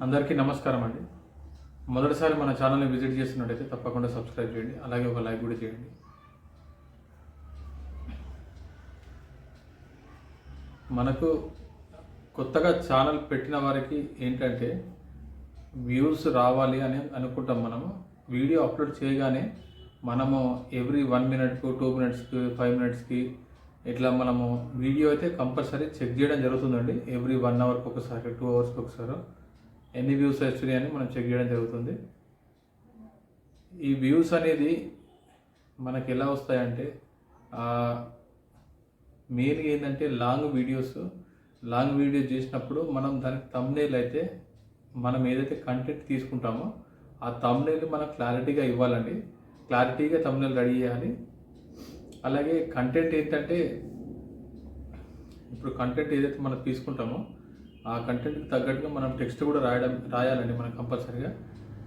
అందరికీ నమస్కారం అండి. మొదటిసారి మన ఛానల్ని విజిట్ చేస్తున్నట్టయితే తప్పకుండా సబ్స్క్రైబ్ చేయండి, అలాగే ఒక లైక్ కూడా చేయండి. మనకు కొత్తగా ఛానల్ పెట్టిన వారికి ఏంటంటే వ్యూస్ రావాలి అని అనుకుంటాం. మనము వీడియో అప్లోడ్ చేయగానే మనము ఎవ్రీ 1 మినిట్కు 2 మినిట్స్కి 5 మినిట్స్కి ఇట్లా మనము వీడియో అయితే కంపల్సరీ చెక్ చేయడం జరుగుతుందండి. ఎవ్రీ 1 అవర్కి ఒకసారి 2 అవర్స్కి ఒకసారి ఎన్ని వ్యూస్ వచ్చినాయి అని మనం చెక్ చేయడం జరుగుతుంది. ఈ వ్యూస్ అనేది మనకి ఎలా వస్తాయంటే మెయిన్గా ఏంటంటే లాంగ్ వీడియో చేసినప్పుడు మనం దానికి థంబ్నెయిల్ అయితే మనం ఏదైతే కంటెంట్ తీసుకుంటామో ఆ థంబ్నెయిల్ మనం క్లారిటీగా ఇవ్వాలండి. క్లారిటీగా థంబ్నెయిల్ రెడీ చేయాలి. అలాగే కంటెంట్ ఏంటంటే ఇప్పుడు కంటెంట్ ఏదైతే మనం తీసుకుంటామో ఆ కంటెంట్కి తగ్గట్టుగా మనం టెక్స్ట్ కూడా రాయాలండి. మనం కంపల్సరీగా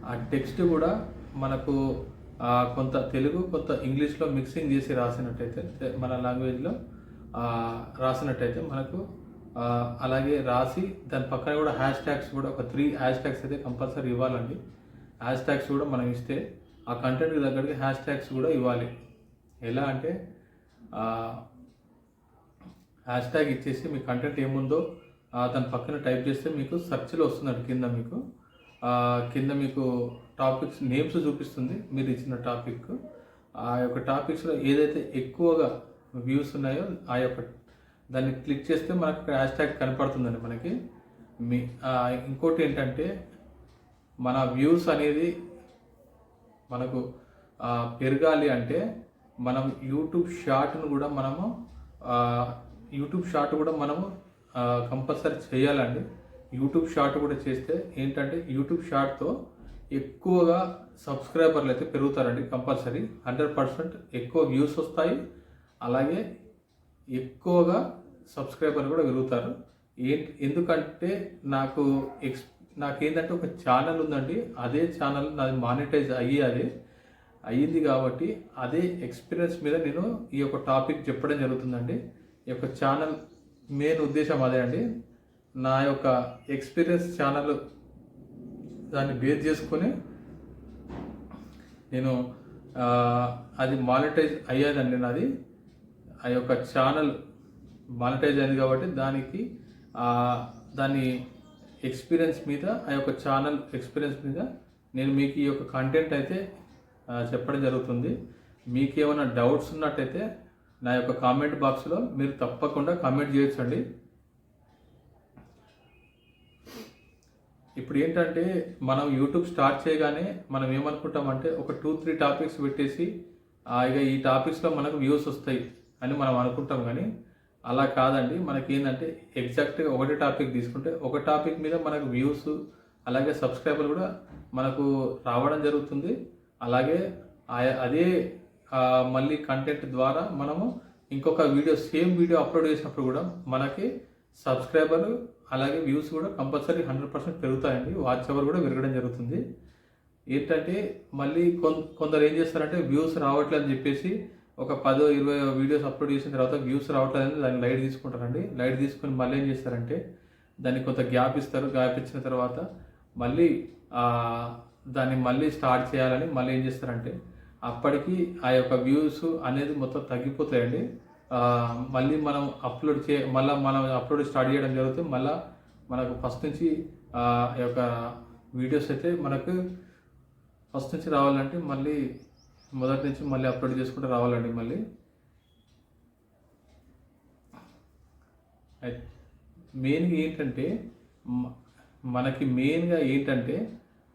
ఆ టెక్స్ట్ కూడా మనకు కొంత తెలుగు కొంత ఇంగ్లీష్లో మిక్సింగ్ చేసి రాసినట్టయితే మన లాంగ్వేజ్లో రాసినట్టయితే మనకు అలాగే రాసి దాని పక్కన కూడా హ్యాష్ ట్యాగ్స్ కూడా ఒక 3 హ్యాష్ ట్యాగ్స్ అయితే కంపల్సరీ ఇవ్వాలండి. హ్యాష్ ట్యాగ్స్ కూడా మనం ఇస్తే ఆ కంటెంట్కి తగ్గట్టుగా హ్యాష్ ట్యాగ్స్ కూడా ఇవ్వాలి. ఎలా అంటే హ్యాష్ ట్యాగ్ ఇచ్చేసి మీ కంటెంట్ ఏముందో దాని పక్కన టైప్ చేస్తే మీకు సెర్చ్లో వస్తుందండి. కింద మీకు టాపిక్స్ నేమ్స్ చూపిస్తుంది. మీరు ఇచ్చిన టాపిక్ ఆ యొక్క టాపిక్స్లో ఏదైతే ఎక్కువగా వ్యూస్ ఉన్నాయో ఆ యొక్క దాన్ని క్లిక్ చేస్తే మనకు హ్యాష్ ట్యాగ్ కనపడుతుందండి మనకి. ఇంకోటి ఏంటంటే మన వ్యూస్ అనేది మనకు పెరగాలి అంటే మనం యూట్యూబ్ షార్ట్ కూడా మనము కంపల్సరీ చేయాలండి. యూట్యూబ్ షార్ట్ కూడా చేస్తే ఏంటంటే యూట్యూబ్ షార్ట్తో ఎక్కువగా సబ్స్క్రైబర్లు అయితే పెరుగుతారండి. కంపల్సరీ 100% ఎక్కువ వ్యూస్ వస్తాయి, అలాగే ఎక్కువగా సబ్స్క్రైబర్లు కూడా పెరుగుతారు. ఎందుకంటే నాకేంటంటే ఒక ఛానల్ ఉందండి. అదే ఛానల్ నాది మానిటైజ్ అయ్యింది కాబట్టి అదే ఎక్స్పీరియన్స్ మీద నేను ఈ యొక్క టాపిక్ చెప్పడం జరుగుతుందండి. ఈ యొక్క ఛానల్ మెయిన్ ఉద్దేశం అదే అండి. నా యొక్క ఎక్స్పీరియన్స్ ఛానల్ దాన్ని బేస్ చేసుకొని నేను అది మానిటైజ్ అయ్యేదండి. నాది ఆ యొక్క ఛానల్ మానిటైజ్ అయింది కాబట్టి దాని ఎక్స్పీరియన్స్ మీద ఆ యొక్క ఛానల్ ఎక్స్పీరియన్స్ మీద నేను మీకు ఈ యొక్క కంటెంట్ అయితే చెప్పడం జరుగుతుంది. మీకు ఏమైనా డౌట్స్ ఉన్నట్టయితే నా యొక్క కామెంట్ బాక్స్లో మీరు తప్పకుండా కామెంట్ చేయొచ్చండి. ఇప్పుడు ఏంటంటే మనం యూట్యూబ్ స్టార్ట్ చేయగానే మనం ఏమనుకుంటామంటే ఒక 2-3 టాపిక్స్ పెట్టేసి ఇక ఈ టాపిక్స్లో మనకు వ్యూస్ వస్తాయి అని మనం అనుకుంటాం. కానీ అలా కాదండి. మనకి ఏంటంటే ఎగ్జాక్ట్గా ఒకటి టాపిక్ తీసుకుంటే ఒక టాపిక్ మీద మనకు వ్యూస్ అలాగే సబ్స్క్రైబర్లు కూడా మనకు రావడం జరుగుతుంది. అలాగే అదే మళ్ళీ కంటెంట్ ద్వారా మనము ఇంకొక సేమ్ వీడియో అప్లోడ్ చేసినప్పుడు కూడా మనకి సబ్స్క్రైబర్లు అలాగే వ్యూస్ కూడా కంపల్సరీ 100% పెరుగుతాయండి. వాచ్ అవర్ కూడా పెరగడం జరుగుతుంది. ఏంటంటే మళ్ళీ కొందరు ఏం చేస్తారంటే వ్యూస్ రావట్లేదు అని చెప్పేసి ఒక 10-20 వీడియోస్ అప్లోడ్ చేసిన తర్వాత వ్యూస్ రావట్లేదని దాన్ని లైట్ తీసుకుంటారండి. లైట్ తీసుకొని మళ్ళీ ఏం చేస్తారంటే దాన్ని కొంత గ్యాప్ ఇస్తారు. గ్యాప్ ఇచ్చిన తర్వాత మళ్ళీ దాన్ని మళ్ళీ స్టార్ట్ చేయాలని మళ్ళీ ఏం చేస్తారంటే అప్పటికి ఆ యొక్క వ్యూస్ అనేది మొత్తం తగ్గిపోతాయండి. మళ్ళీ మనం అప్లోడ్ స్టార్ట్ చేయడం జరుగుతుంది. మళ్ళీ మనకు ఫస్ట్ నుంచి ఆ యొక్క వీడియోస్ అయితే మనకు ఫస్ట్ నుంచి రావాలంటే మళ్ళీ మొదటి నుంచి మళ్ళీ అప్లోడ్ చేసుకుంటూ రావాలండి. మళ్ళీ మెయిన్గా ఏంటంటే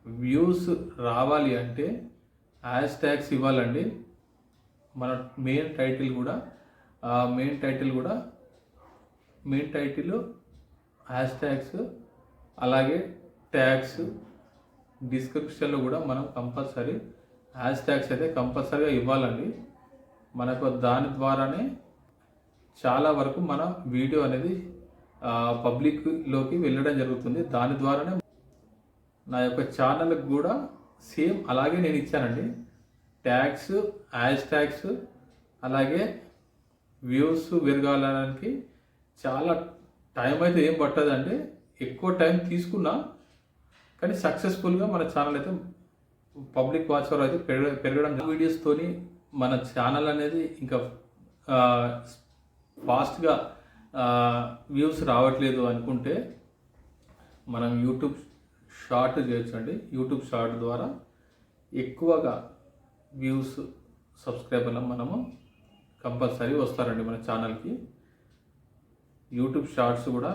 వ్యూస్ రావాలి అంటే హ్యాష్ ట్యాగ్స్ ఇవ్వాలండి. మన మెయిన్ టైటిల్ హ్యాష్ ట్యాగ్స్ అలాగే ట్యాగ్స్ డిస్క్రిప్షన్లో కూడా మనం కంపల్సరీ హ్యాష్ ట్యాగ్స్ అయితే కంపల్సరీగా ఇవ్వాలండి. మనకు దాని ద్వారానే చాలా వరకు మన వీడియో అనేది పబ్లిక్లోకి వెళ్ళడం జరుగుతుంది. దాని ద్వారానే నా యొక్క ఛానల్కి కూడా సేమ్ అలాగే నేను ఇచ్చానండి. ట్యాగ్స్ హ్యాష్ ట్యాగ్స్ అలాగే వ్యూస్ పెరగాలడానికి చాలా టైం అయితే ఏం పట్టదండి. ఎక్కువ టైం తీసుకున్నా కానీ సక్సెస్ఫుల్గా మన ఛానల్ అయితే పబ్లిక్ వాచ్ అవర్ అయితే పెరగడం వీడియోస్తోని మన ఛానల్ అనేది ఇంకా ఫాస్ట్గా వ్యూస్ రావట్లేదు అనుకుంటే మనం యూట్యూబ్ షార్ట్ చేయొచ్చండి. యూట్యూబ్ షార్ట్ ద్వారా ఎక్కువగా వ్యూస్ సబ్స్క్రైబర్లు మనము కంపల్సరీ వస్తారండి మన ఛానల్కి. యూట్యూబ్ షార్ట్స్ కూడా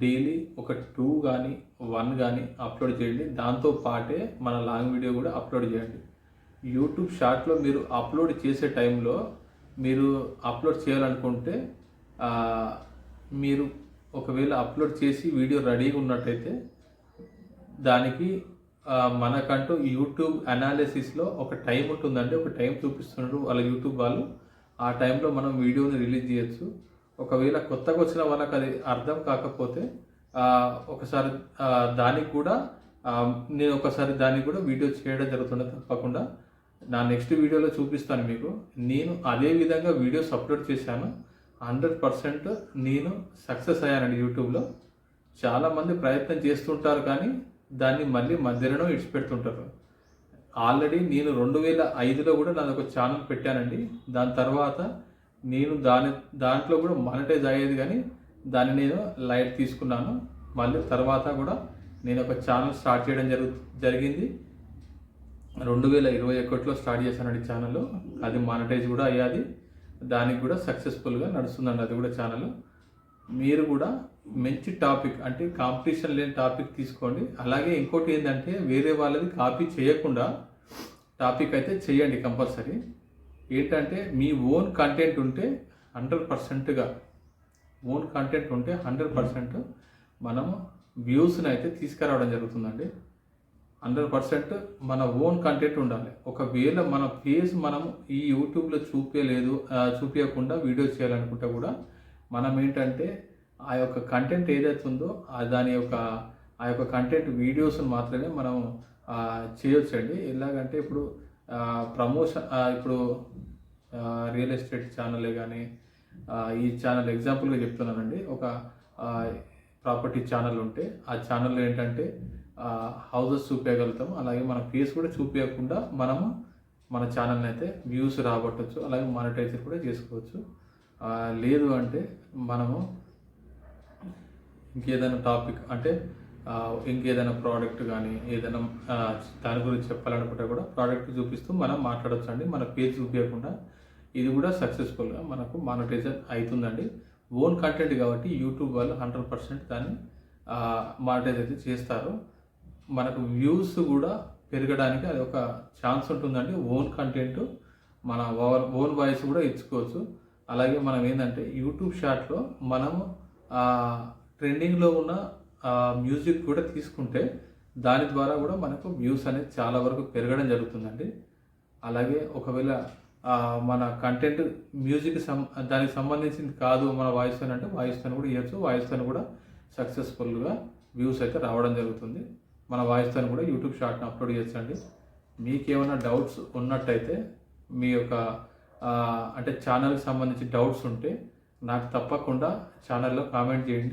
డైలీ ఒక 2 కానీ 1 కానీ అప్లోడ్ చేయండి. దాంతో పాటే మన లాంగ్ వీడియో కూడా అప్లోడ్ చేయండి. యూట్యూబ్ షార్ట్లో మీరు అప్లోడ్ చేసే టైంలో మీరు అప్లోడ్ చేయాలనుకుంటే మీరు ఒకవేళ అప్లోడ్ చేసి వీడియో రెడీగా ఉన్నట్టయితే దానికి మనకంటూ యూట్యూబ్ అనాలిసిస్లో ఒక టైం ఉంటుందండి. ఒక టైం చూపిస్తున్నారు వాళ్ళ యూట్యూబ్ వాళ్ళు. ఆ టైంలో మనం వీడియోని రిలీజ్ చేయొచ్చు. ఒకవేళ కొత్తగా వచ్చిన వాళ్ళకి అది అర్థం కాకపోతే ఒకసారి దానికి కూడా నేను ఒకసారి దానికి కూడా వీడియో చేయడం జరుగుతుంది. తప్పకుండా నా నెక్స్ట్ వీడియోలో చూపిస్తాను మీకు. నేను అదే విధంగా వీడియోస్ అప్లోడ్ చేశాను. 100% నేను సక్సెస్ అయ్యానండి యూట్యూబ్లో. చాలామంది ప్రయత్నం చేస్తుంటారు కానీ దాన్ని మళ్ళీ మధ్యలో ఇడిచిపెడుతుంటారు. ఆల్రెడీ నేను 2005లో కూడా నాది ఒక ఛానల్ పెట్టానండి. దాని తర్వాత నేను దాంట్లో కూడా మానిటైజ్ అయ్యేది కానీ దాన్ని నేను లైట్ తీసుకున్నాను. మళ్ళీ తర్వాత కూడా నేను ఒక ఛానల్ స్టార్ట్ చేయడం జరిగింది. 2021లో స్టార్ట్ చేశానండి ఛానల్. అది మానిటైజ్ కూడా అయ్యాది. దానికి కూడా సక్సెస్ఫుల్గా నడుస్తుందండి అది కూడా ఛానల్. మీరు కూడా మంచి టాపిక్ అంటే కాంపిటీషన్ లేని టాపిక్ తీసుకోండి. అలాగే ఇంకోటి ఏంటంటే వేరే వాళ్ళది కాపీ చేయకుండా టాపిక్ అయితే చేయండి కంపల్సరీ. ఏంటంటే మీ ఓన్ కంటెంట్ ఉంటే 100%గా ఓన్ కంటెంట్ ఉంటే 100% మనము వ్యూస్ని అయితే తీసుకురావడం జరుగుతుందండి. 100% మన ఓన్ కంటెంట్ ఉండాలి. ఒకవేళ మన ఫేస్ మనం ఈ యూట్యూబ్లో చూపించకుండా వీడియో చేయాలనుకుంటే కూడా మనం ఏంటంటే ఆ యొక్క కంటెంట్ ఏదైతే ఉందో ఆ యొక్క కంటెంట్ వీడియోస్ని మాత్రమే మనం చేయొచ్చండి. ఎలాగంటే ఇప్పుడు ప్రమోషన్ ఇప్పుడు రియల్ ఎస్టేట్ ఛానలే కానీ ఈ ఛానల్ ఎగ్జాంపుల్గా చెప్తున్నానండి. ఒక ప్రాపర్టీ ఛానల్ ఉంటే ఆ ఛానల్లో ఏంటంటే హౌసెస్ చూపించగలుగుతాము. అలాగే మన ఫేస్ కూడా చూపించకుండా మనము మన ఛానల్ని అయితే వ్యూస్ రాబట్టవచ్చు. అలాగే మానిటైజర్ కూడా చేసుకోవచ్చు. లేదు అంటే మనము ఇంకేదైనా టాపిక్ అంటే ఇంకేదైనా ప్రోడక్ట్ కానీ ఏదైనా దాని గురించి చెప్పాలనుకుంటే కూడా ప్రోడక్ట్ చూపిస్తూ మనం మాట్లాడవచ్చు అండి. మన పేజ్ చూపించకుండా. ఇది కూడా సక్సెస్ఫుల్గా మనకు మానిటైజర్ అవుతుందండి. ఓన్ కంటెంట్ కాబట్టి యూట్యూబ్ వాళ్ళు 100% దాన్ని మానిటైజ్ అయితే చేస్తారు. మనకు వ్యూస్ కూడా పెరగడానికి అది ఒక ఛాన్స్ ఉంటుందండి. ఓన్ కంటెంట్ మన ఓన్ వాయిస్ కూడా ఇచ్చుకోవచ్చు. అలాగే మనం ఏంటంటే యూట్యూబ్ షార్ట్లో మనము ట్రెండింగ్లో ఉన్న మ్యూజిక్ కూడా తీసుకుంటే దాని ద్వారా కూడా మనకు వ్యూస్ అనేది చాలా వరకు పెరగడం జరుగుతుందండి. అలాగే ఒకవేళ మన కంటెంట్ మ్యూజిక్ దానికి సంబంధించింది కాదు మన వాయిస్తో అంటే వాయిస్తో కూడా ఇవ్వచ్చు. వాయిస్తో కూడా సక్సెస్ఫుల్గా వ్యూస్ అయితే రావడం జరుగుతుంది. మన వాయిస్తో కూడా యూట్యూబ్ షార్ట్ని అప్లోడ్ చేయొచ్చండి. మీకేమైనా డౌట్స్ ఉన్నట్టయితే మీ యొక్క అంటే ఛానల్కి సంబంధించి డౌట్స్ ఉంటే నాకు తప్పకుండా ఛానల్లో కామెంట్ చేయండి.